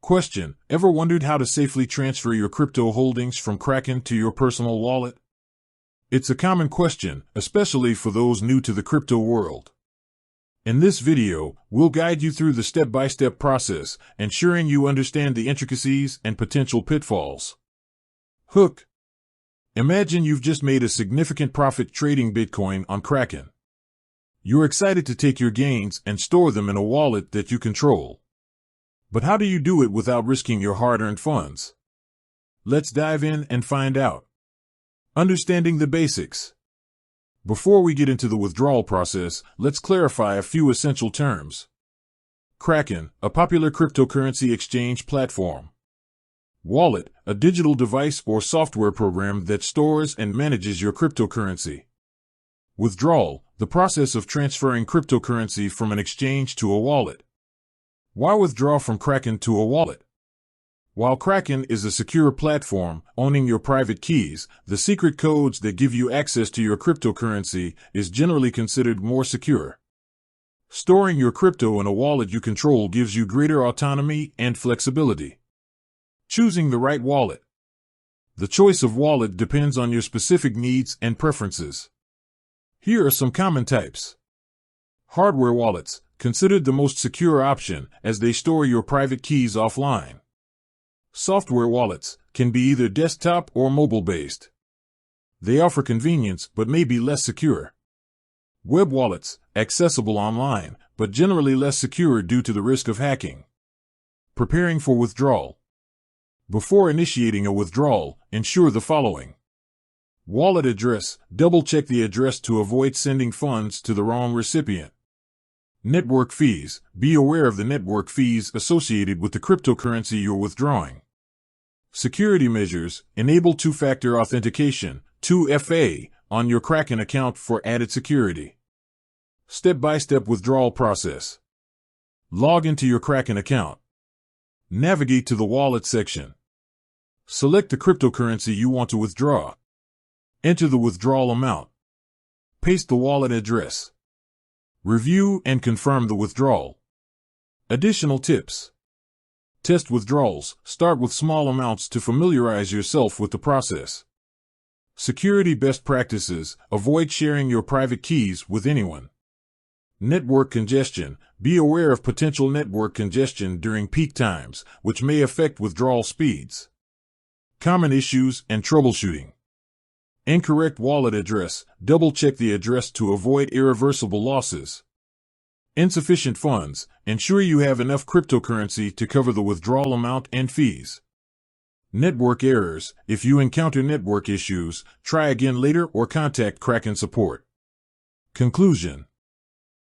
Question: ever wondered how to safely transfer your crypto holdings from Kraken to your personal wallet? It's a common question, especially for those new to the crypto world. In this video, we'll guide you through the step-by-step process, ensuring you understand the intricacies and potential pitfalls. Hook. Imagine you've just made a significant profit trading Bitcoin on Kraken. You're excited to take your gains and store them in a wallet that you control. But how do you do it without risking your hard-earned funds? Let's dive in and find out. Understanding the basics. Before we get into the withdrawal process, let's clarify a few essential terms. Kraken, a popular cryptocurrency exchange platform. Wallet, a digital device or software program that stores and manages your cryptocurrency. Withdrawal, the process of transferring cryptocurrency from an exchange to a wallet. Why withdraw from Kraken to a wallet? While Kraken is a secure platform, owning your private keys, the secret codes that give you access to your cryptocurrency is generally considered more secure. Storing your crypto in a wallet you control gives you greater autonomy and flexibility. Choosing the right wallet. The choice of wallet depends on your specific needs and preferences. Here are some common types. Hardware wallets, considered the most secure option as they store your private keys offline. Software wallets can be either desktop or mobile-based. They offer convenience but may be less secure. Web wallets, accessible online, but generally less secure due to the risk of hacking. Preparing for withdrawal. Before initiating a withdrawal, ensure the following. Wallet address, double-check the address to avoid sending funds to the wrong recipient. Network fees, be aware of the network fees associated with the cryptocurrency you're withdrawing. Security measures, enable two-factor authentication, 2FA, on your Kraken account for added security. Step-by-step withdrawal process. Log into your Kraken account. Navigate to the wallet section. Select the cryptocurrency you want to withdraw. Enter the withdrawal amount. Paste the wallet address. Review and confirm the withdrawal. Additional tips. Test withdrawals. Start with small amounts to familiarize yourself with the process. Security best practices. Avoid sharing your private keys with anyone. Network congestion. Be aware of potential network congestion during peak times, which may affect withdrawal speeds. Common issues and troubleshooting. Incorrect wallet address. Double-check the address to avoid irreversible losses. Insufficient funds. Ensure you have enough cryptocurrency to cover the withdrawal amount and fees. Network errors. If you encounter network issues, try again later or contact Kraken support. Conclusion.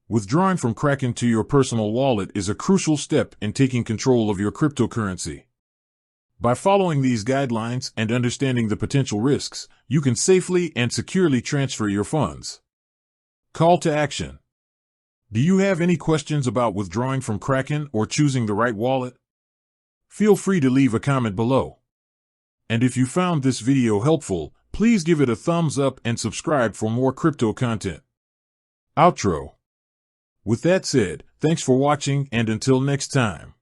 Withdrawing from Kraken to your personal wallet is a crucial step in taking control of your cryptocurrency. By following these guidelines and understanding the potential risks, you can safely and securely transfer your funds. Call to action. Do you have any questions about withdrawing from Kraken or choosing the right wallet? Feel free to leave a comment below. And if you found this video helpful, please give it a thumbs up and subscribe for more crypto content. Outro. With that said, thanks for watching and until next time.